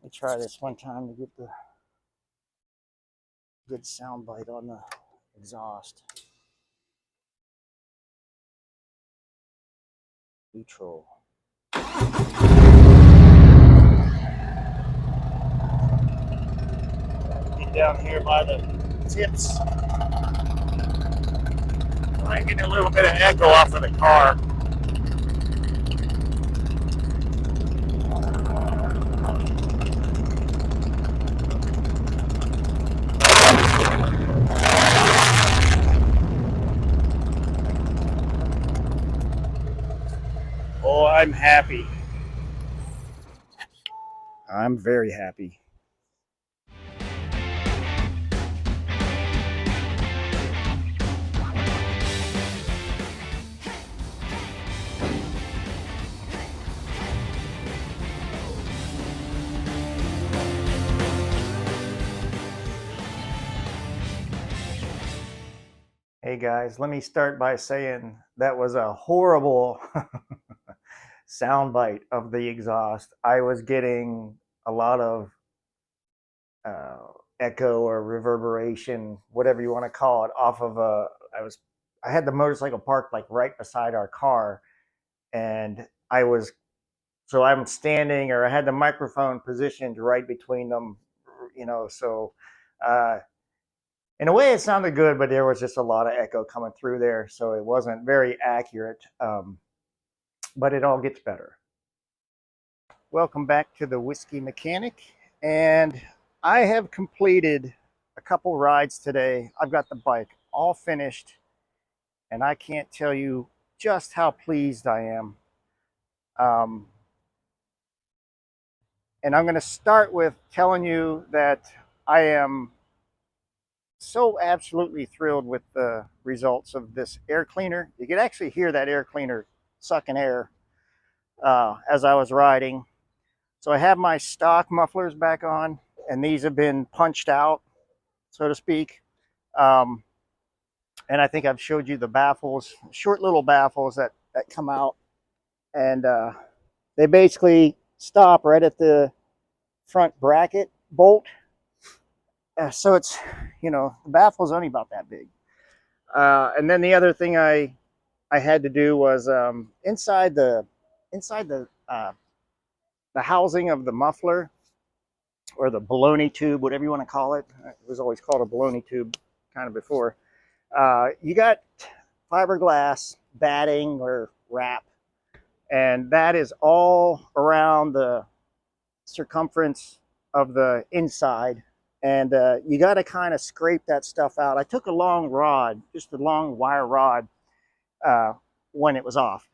Let me try this one time to get the good sound bite on the exhaust. Neutral. Get down here by the tips. I get a little bit of echo off of the car. Oh, I'm happy. I'm very happy. Hey guys, let me start by saying that was a horrible soundbite of the exhaust. I was getting a lot of uh, echo or reverberation, whatever you want to call it, off of a. I had the motorcycle parked like right beside our car, and I'm standing, or I had the microphone positioned right between them, So uh, in a way, it sounded good, but there was just a lot of echo coming through there, so it wasn't very accurate. But it all gets better. Welcome back to the Whiskey Mechanic, and I have completed a couple rides today. I've got the bike all finished, and I can't tell you just how pleased I am. Um, and I'm going to start with telling you that I am so absolutely thrilled with the results of this air cleaner. You could actually hear that air cleaner sucking air as I was riding. So I have my stock mufflers back on, and these have been punched out, so to speak. And I think I've showed you the baffles, short little baffles that come out, and they basically stop right at the front bracket bolt. So it's, the baffle's only about that big. And then the other thing I had to do was inside the housing of the muffler, or the baloney tube, whatever you want to call it. It was always called a baloney tube kind of before. You got fiberglass batting or wrap, and that is all around the circumference of the inside. And you got to kind of scrape that stuff out. I took a long rod, just a long wire rod, when it was off.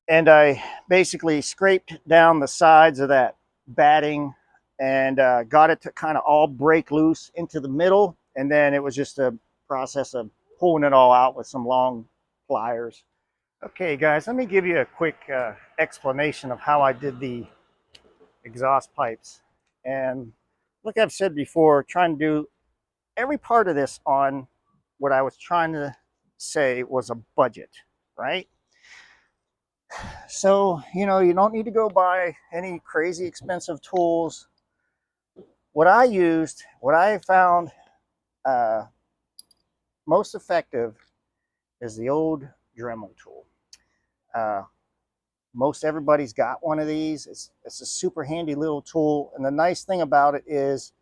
And I basically scraped down the sides of that batting and got it to kind of all break loose into the middle. And then it was just a process of pulling it all out with some long pliers. Okay, guys, let me give you a quick explanation of how I did the exhaust pipes. And like I've said before, trying to do every part of this on what I was trying to say was a budget, right? So, you don't need to go buy any crazy expensive tools. What I found most effective is the old Dremel tool. Most everybody's got one of these. It's a super handy little tool. And the nice thing about it is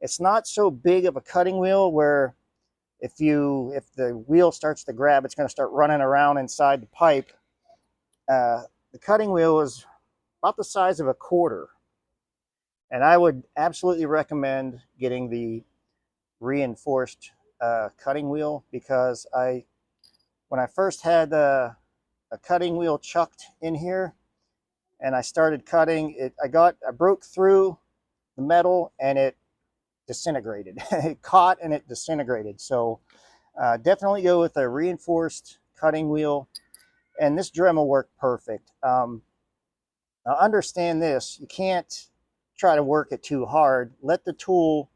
it's not so big of a cutting wheel where if the wheel starts to grab, it's going to start running around inside the pipe. The cutting wheel is about the size of a quarter. And I would absolutely recommend getting the reinforced cutting wheel, because when I first had a cutting wheel chucked in here and I started cutting it, I broke through the metal and it disintegrated. It caught and it disintegrated. So definitely go with a reinforced cutting wheel, and this Dremel worked perfect. Now understand this, you can't try to work it too hard. Let the tool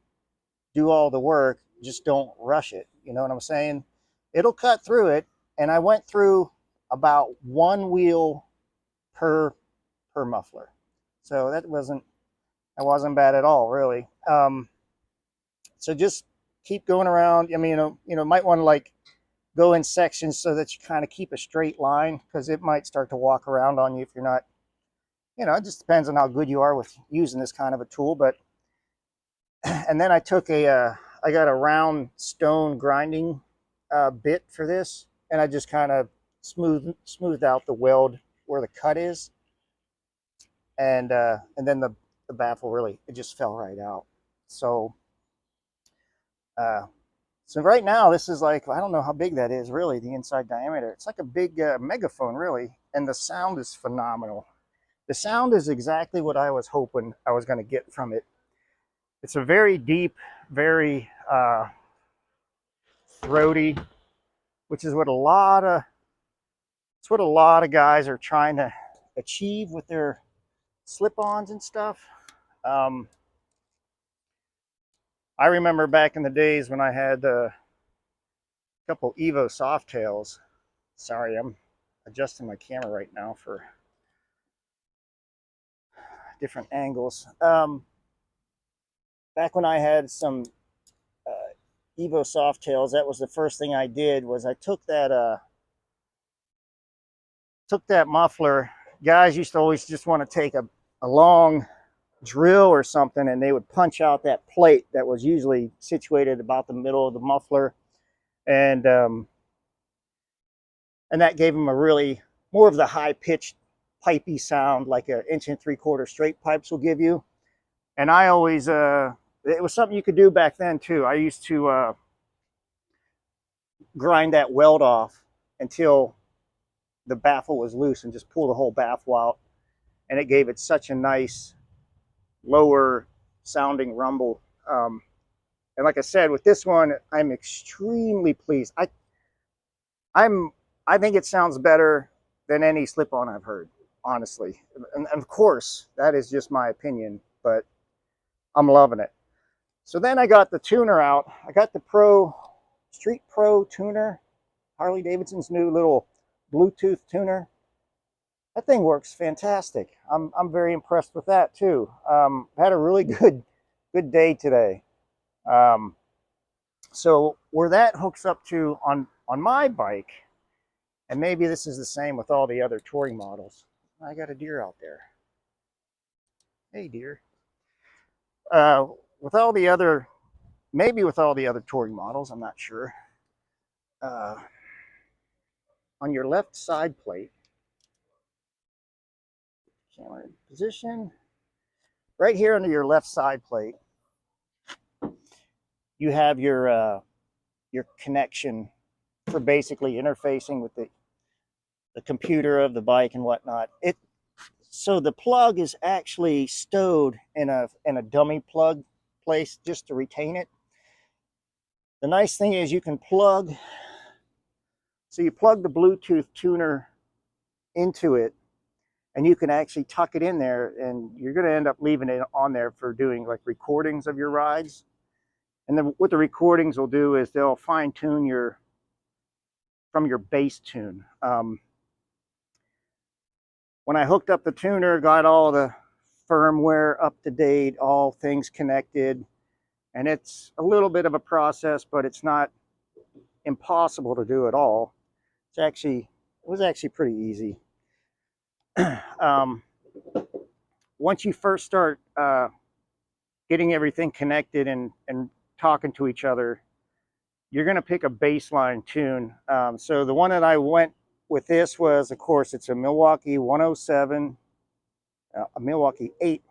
do all the work, just don't rush it. You know what I'm saying? It'll cut through it, and I went through about one wheel per muffler. So that wasn't That wasn't bad at all, really. So just keep going around. I mean, might want to like go in sections so that you kind of keep a straight line, because it might start to walk around on you if you're not, it just depends on how good you are with using this kind of a tool. But, and then I took I got a round stone grinding bit for this, and I just kind of smoothed out the weld where the cut is. And then the baffle really, it just fell right out. So, so right now, this is like, I don't know how big that is, really, the inside diameter. It's like a big megaphone, really, and the sound is phenomenal. The sound is exactly what I was hoping I was going to get from it. It's a very deep, very throaty, which is what a lot of guys are trying to achieve with their slip-ons and stuff. I remember back in the days when I had a couple Evo Softails. Sorry, I'm adjusting my camera right now for different angles. Back when I had some Evo Softails, that was the first thing I did. Was I took that muffler. Guys used to always just want to take a long drill or something, and they would punch out that plate that was usually situated about the middle of the muffler, and that gave them a really more of the high-pitched pipey sound like an 1 3/4 straight pipes will give you. And I always it was something you could do back then too. I used to grind that weld off until the baffle was loose and just pull the whole baffle out, and it gave it such a nice lower sounding rumble. And like I said, with this one, I'm extremely pleased. I think it sounds better than any slip-on I've heard, honestly. And of course, that is just my opinion, but I'm loving it. So then I got the tuner out. I got the Street Pro tuner, Harley-Davidson's new little Bluetooth tuner. That thing works fantastic. I'm very impressed with that too. Had a really good day today. So where that hooks up to on my bike, and maybe this is the same with all the other touring models. I got a deer out there. Hey, deer. With all the other, maybe with all the other touring models, I'm not sure. On your left side plate, camera in position, right here under your left side plate, you have your connection for basically interfacing with the computer of the bike and whatnot. So the plug is actually stowed in a dummy plug place just to retain it. The nice thing is you can plug, so you plug the Bluetooth tuner into it, and you can actually tuck it in there, and you're going to end up leaving it on there for doing like recordings of your rides. And then what the recordings will do is they'll fine tune from your bass tune. When I hooked up the tuner, got all the firmware up to date, all things connected, and it's a little bit of a process, but it's not impossible to do at all. It was actually pretty easy. Once you first start getting everything connected and talking to each other, you're going to pick a baseline tune. So the one that I went with this was, of course, it's a Milwaukee 107, a Milwaukee 8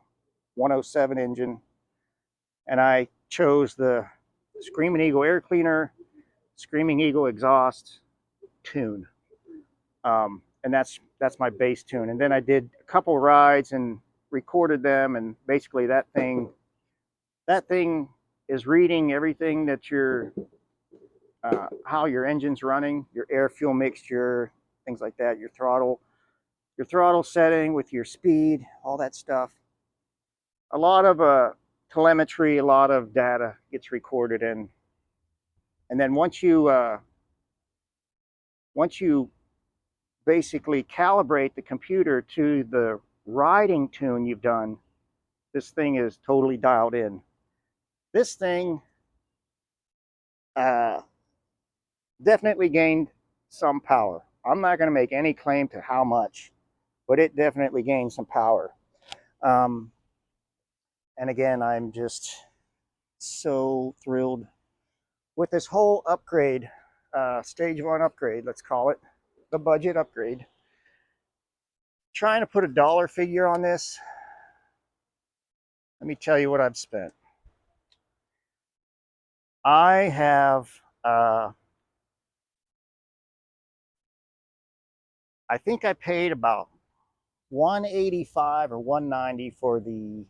107 engine, and I chose the Screamin Eagle air cleaner, Screamin Eagle exhaust tune, and that's my bass tune. And then I did a couple rides and recorded them, and basically that thing is reading everything that how your engine's running, your air fuel mixture, things like that, your throttle setting with your speed, all that stuff. A lot of telemetry, a lot of data gets recorded in. And then once you basically calibrate the computer to the riding tune you've done, this thing is totally dialed in. This thing definitely gained some power. I'm not going to make any claim to how much, but it definitely gained some power. And again, I'm just so thrilled with this whole upgrade, stage 1 upgrade, let's call it, the budget upgrade. Trying to put a dollar figure on this, let me tell you what I've spent. I have, I think I paid about $185 or $190 for the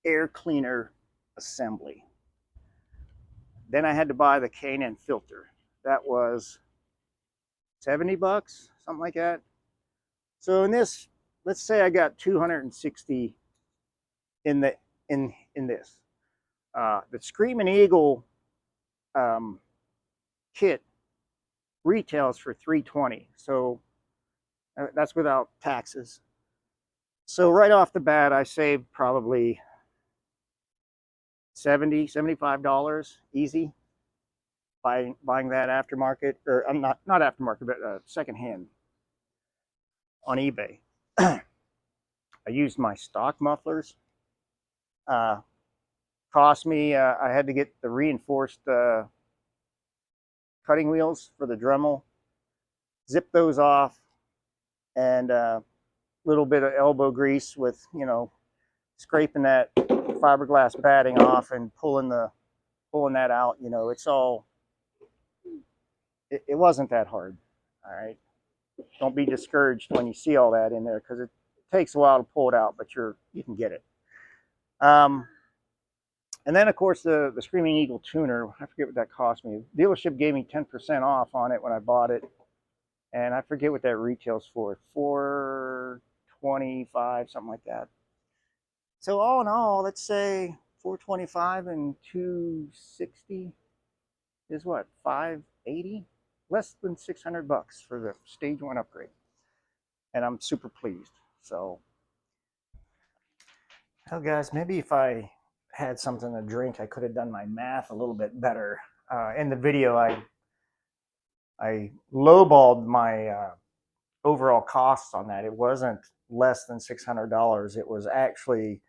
air cleaner assembly. Then I had to buy the K&N filter. That was 70 bucks, something like that. So in this, let's say I got 260 in this. The Screamin Eagle kit retails for $320. So that's without taxes. So right off the bat, I saved probably $70, $75 easy by buying that aftermarket, or I'm not aftermarket, but secondhand on eBay. I used my stock mufflers. Cost me, I had to get the reinforced cutting wheels for the Dremel, zip those off, and a little bit of elbow grease with, you know, scraping that fiberglass batting off and pulling that out. You know, it's all, it wasn't that hard. All right, don't be discouraged when you see all that in there, because it takes a while to pull it out, but you can get it. And then, of course, the Screamin Eagle tuner, I forget what that cost me. The dealership gave me 10% off on it when I bought it, and I forget what that retails for, $425, something like that. So all in all, let's say $425 and $260 is what, $580? Less than 600 bucks for the stage 1 upgrade, and I'm super pleased. So, well, guys, maybe if I had something to drink, I could have done my math a little bit better. In the video, I lowballed my overall costs on that. It wasn't less than $600. It was actually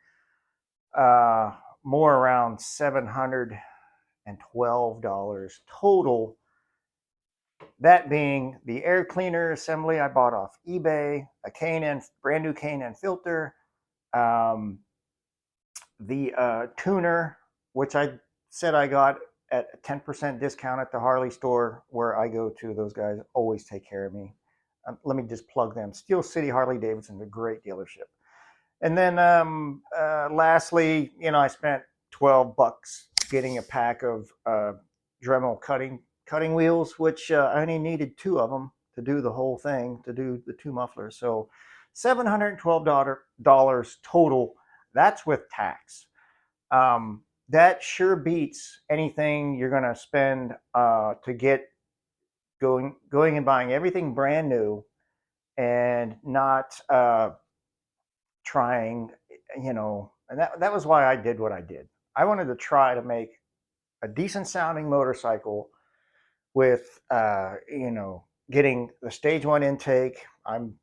more around $712 total. That being the air cleaner assembly I bought off eBay, a K&N, brand new K&N filter, the tuner, which I said I got at a 10% discount at the Harley store where I go to. Those guys always take care of me. Let me just plug them. Steel City Harley-Davidson, a great dealership. And then lastly, you know, I spent 12 bucks getting a pack of Dremel cutting wheels, which I only needed 2 of them to do the whole thing, to do the 2 mufflers. So $712 total. That's with tax. That sure beats anything you're going to spend to get going and buying everything brand new and not trying, you know. And that was why I did what I did. I wanted to try to make a decent sounding motorcycle with, you know, getting the stage 1 intake. I'm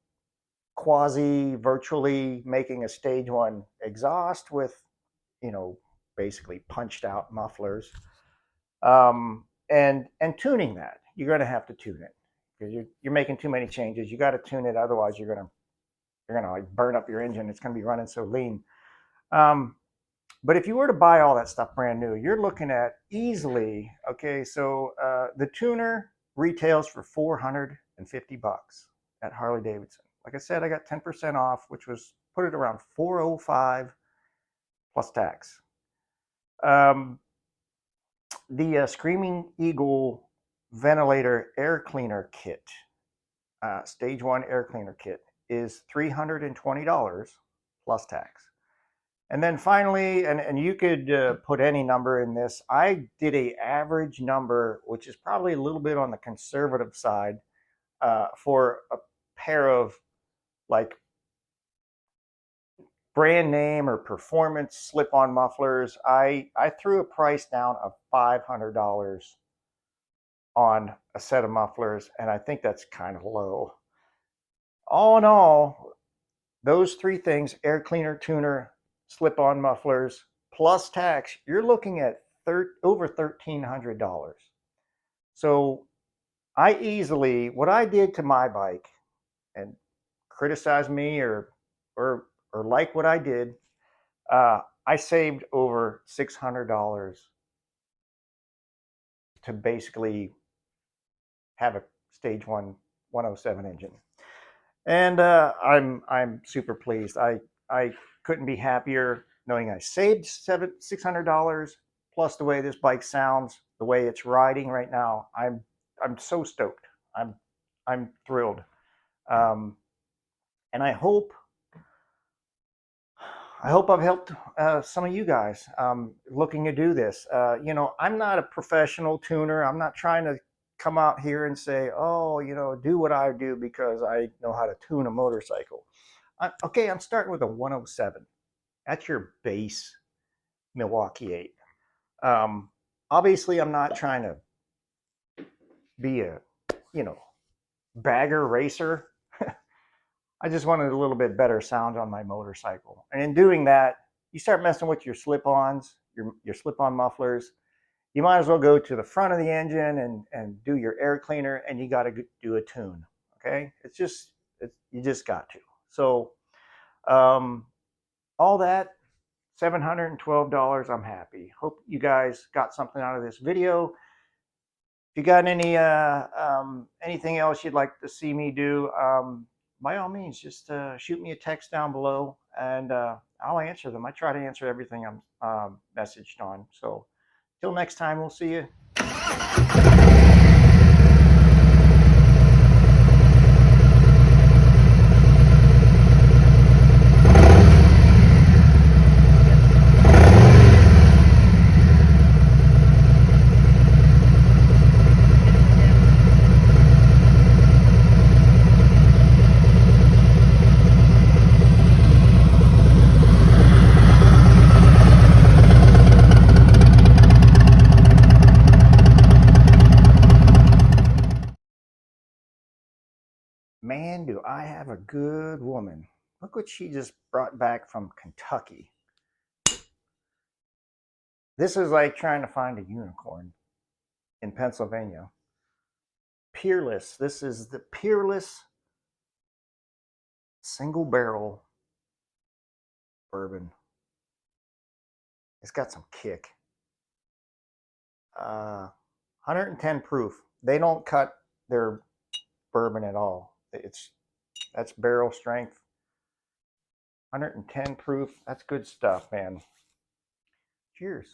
virtually making a stage 1 exhaust with, you know, basically punched out mufflers, and tuning that. You're going to have to tune it because you're making too many changes. You got to tune it, otherwise you're gonna like burn up your engine. It's going to be running so lean. But if you were to buy all that stuff brand new, you're looking at easily, okay, so the tuner retails for 450 bucks at Harley-Davidson. Like I said, I got 10% off, which was put it around 405 plus tax. The Screamin Eagle ventilator air cleaner kit, stage 1 air cleaner kit, is $320 plus tax. And then finally, and you could put any number in this. I did a average number, which is probably a little bit on the conservative side, for a pair of like brand name or performance slip-on mufflers. I threw a price down of $500 on a set of mufflers, and I think that's kind of low. All in all, those three things, air cleaner, tuner, slip-on mufflers, plus tax, you're looking at over $1,300. So what I did to my bike, and criticize me or like what I did, I saved over $600 to basically have a stage 107 engine. And I'm super pleased. I couldn't be happier knowing I saved $600 plus the way this bike sounds, the way it's riding right now. I'm so stoked. I'm thrilled. And I hope I've helped some of you guys looking to do this. You know, I'm not a professional tuner. I'm not trying to come out here and say, oh, you know, do what I do because I know how to tune a motorcycle. Okay, I'm starting with a 107. That's your base Milwaukee 8. Obviously, I'm not trying to be a, you know, bagger racer. I just wanted a little bit better sound on my motorcycle. And in doing that, you start messing with your slip-ons, your slip-on mufflers. You might as well go to the front of the engine and do your air cleaner, and you got to do a tune. Okay, you just got to. So all that, $712. I'm happy. Hope you guys got something out of this video. If you got anything else you'd like to see me do, by all means, just shoot me a text down below, and I'll answer them. I try to answer everything I'm messaged on. So till next time, we'll see you. Man, do I have a good woman. Look what she just brought back from Kentucky. This is like trying to find a unicorn in Pennsylvania. Peerless. This is the Peerless single barrel bourbon. It's got some kick. 110 proof. They don't cut their bourbon at all. That's barrel strength. 110 proof. That's good stuff, man. Cheers.